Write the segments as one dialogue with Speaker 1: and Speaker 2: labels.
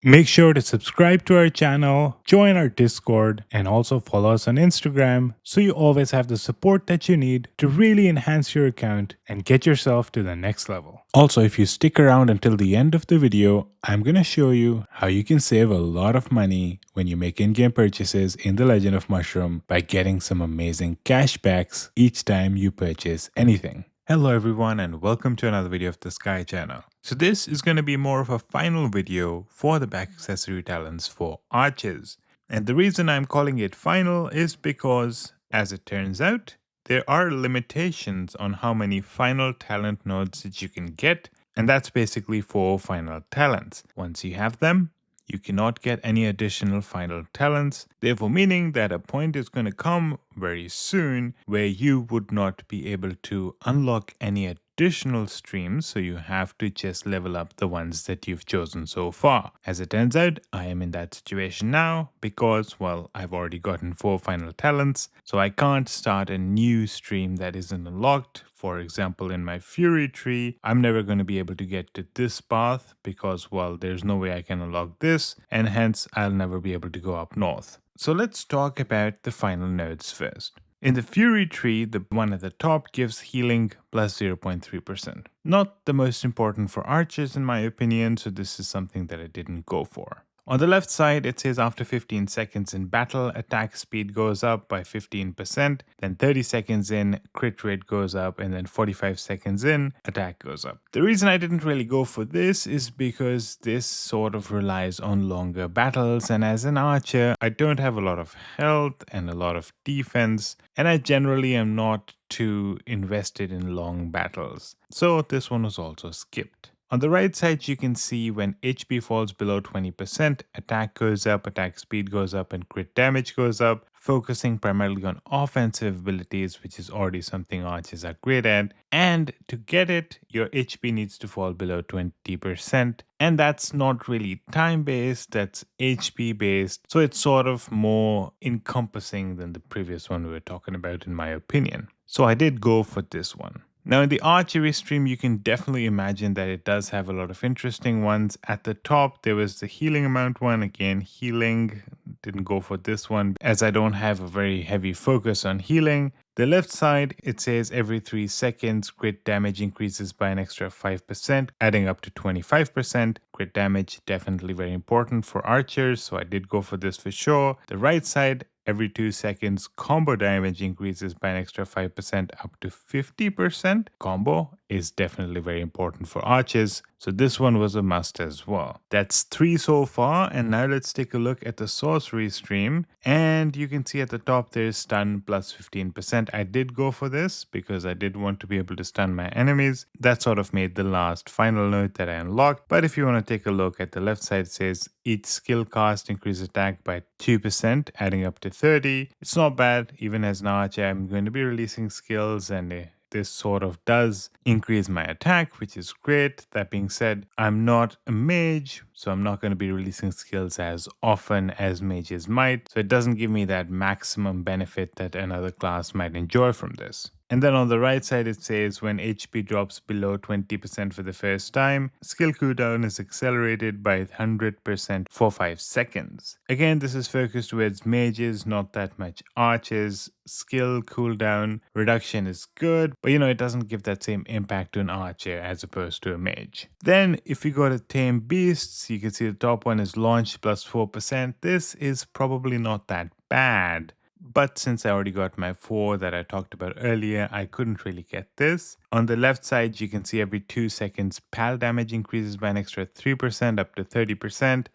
Speaker 1: Make sure to subscribe to our channel, join our Discord, and also follow us on Instagram so you always have the support that you need to really enhance your account and get yourself to the next level. Also, if you stick around until the end of the video, I'm going to show you how you can save a lot of money when you make in-game purchases in The Legend of Mushroom by getting some amazing cashbacks each time you purchase anything. Hello everyone and welcome to another video of the Sky channel. So this is going to be more of a final video for the back accessory talents for archers. And the reason I'm calling it final is because, as it turns out, there are limitations on how many final talent nodes that you can get, and that's basically 4 final talents. Once you have them, you cannot get any additional final talents, therefore meaning that a point is going to come very soon where you would not be able to unlock any additional streams, so you have to just level up the ones that you've chosen so far. As it turns out, I am in that situation now because, well, I've already gotten 4 final talents, so I can't start a new stream that isn't unlocked. For example, in my Fury tree, I'm never going to be able to get to this path because, well, there's no way I can unlock this, and hence I'll never be able to go up north. So let's talk about the final nodes first. In the Fury tree, the one at the top gives healing plus 0.3%. Not the most important for archers in my opinion, so this is something that I didn't go for. On the left side, it says after 15 seconds in battle, attack speed goes up by 15%, then 30 seconds in, crit rate goes up, and then 45 seconds in, attack goes up. The reason I didn't really go for this is because this sort of relies on longer battles, and as an archer, I don't have a lot of health and a lot of defense, and I generally am not too invested in long battles. So this one was also skipped. On the right side, you can see when HP falls below 20%, attack goes up, attack speed goes up, and crit damage goes up, focusing primarily on offensive abilities, which is already something archers are great at. And to get it, your HP needs to fall below 20%. And that's not really time-based, that's HP-based. So it's sort of more encompassing than the previous one we were talking about, in my opinion. So I did go for this one. Now in the archery stream, you can definitely imagine that it does have a lot of interesting ones. At the top, there was the healing amount one. Again, healing, didn't go for this one as I don't have a very heavy focus on healing. The left side, it says every 3 seconds, crit damage increases by an extra 5%, adding up to 25%. Crit damage, definitely very important for archers, so I did go for this for sure. The right side, every 2 seconds, combo damage increases by an extra 5% up to 50%. Combo is definitely very important for archers, so this one was a must as well. That's 3 so far, and now let's take a look at the sorcery stream. And you can see at the top there's stun plus 15%. I did go for this because I did want to be able to stun my enemies. That sort of made the last final node that I unlocked. But if you want to take a look at the left side, it says each skill cast increases attack by 2%, adding up to 30. It's not bad. Even as an archer, I'm going to be releasing skills, and this sort of does increase my attack, which is great. That being said, I'm not a mage, so I'm not going to be releasing skills as often as mages might. So it doesn't give me that maximum benefit that another class might enjoy from this. And then on the right side, it says when HP drops below 20% for the first time, skill cooldown is accelerated by 100% for 5 seconds. Again, this is focused towards mages, not that much archers. Skill cooldown reduction is good, but it doesn't give that same impact to an archer as opposed to a mage. Then if you go to Tame Beasts, you can see the top one is launch plus 4%. This is probably not that bad. But since I already got my 4 that I talked about earlier, I couldn't really get this. On the left side, you can see every 2 seconds, PAL damage increases by an extra 3% up to 30%.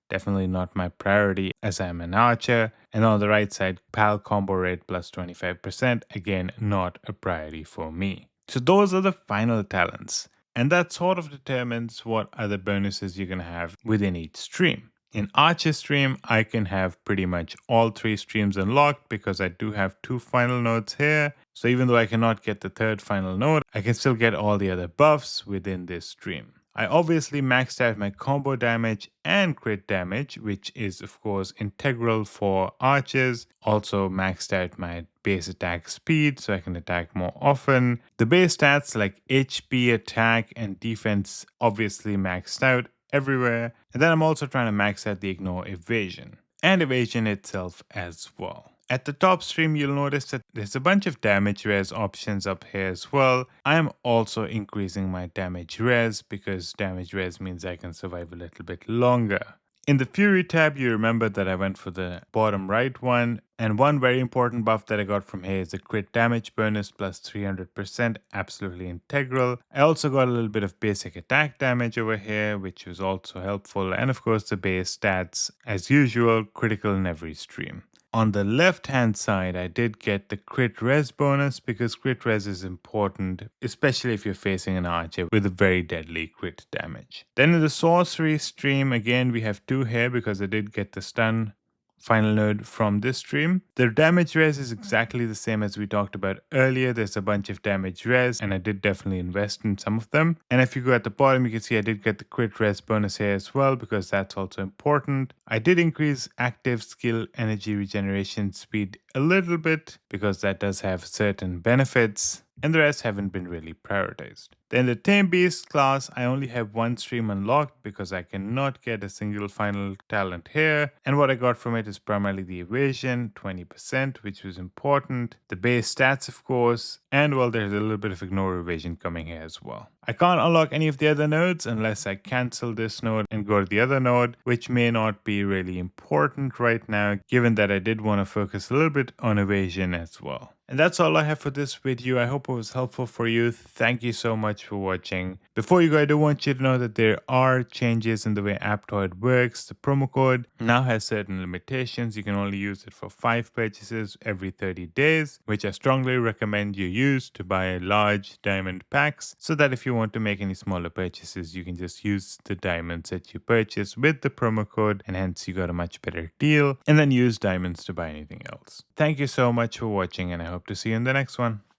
Speaker 1: Definitely not my priority as I'm an archer. And on the right side, PAL combo rate plus 25%. Again, not a priority for me. So those are the final talents. And that sort of determines what other bonuses you're going to have within each stream. In Archer stream, I can have pretty much all 3 streams unlocked because I do have 2 final nodes here. So even though I cannot get the 3rd final node, I can still get all the other buffs within this stream. I obviously maxed out my combo damage and crit damage, which is of course integral for archers. Also maxed out my base attack speed so I can attack more often. The base stats like HP, attack, and defense obviously maxed out. everywhere. And then I'm also trying to max out the ignore evasion and evasion itself as well. At the top stream, you'll notice that there's a bunch of damage res options up here as well. I am also increasing my damage res because damage res means I can survive a little bit longer. In the Fury tab, you remember that I went for the bottom right one, and one very important buff that I got from here is a crit damage bonus plus 300%, absolutely integral. I also got a little bit of basic attack damage over here, which was also helpful, and of course the base stats, as usual, critical in every stream. On the left hand side, I did get the crit res bonus because crit res is important, especially if you're facing an archer with a very deadly crit damage. Then in the sorcery stream, again, we have two here because I did get the stun final node from this stream. The damage res is exactly the same as we talked about earlier. There's a bunch of damage res, and I did definitely invest in some of them. And if you go at the bottom, you can see I did get the crit res bonus here as well because that's also important. I did increase active skill energy regeneration speed a little bit because that does have certain benefits, and the rest haven't been really prioritized. Then the Tame Beast class, I only have one stream unlocked because I cannot get a single final talent here. And what I got from it is primarily the evasion, 20%, which was important. The base stats, of course. And well, there's a little bit of ignore evasion coming here as well. I can't unlock any of the other nodes unless I cancel this node and go to the other node, which may not be really important right now, given that I did want to focus a little bit on evasion as well. And that's all I have for this video. I hope it was helpful for you. Thank you so much for watching. Before you go, I do want you to know that there are changes in the way Aptoide works. The promo code now has certain limitations. You can only use it for 5 purchases every 30 days, which I strongly recommend you use to buy large diamond packs, so that if you want to make any smaller purchases, you can just use the diamonds that you purchase with the promo code, and hence you got a much better deal, and then use diamonds to buy anything else. Thank you so much for watching, and I hope to see you in the next one.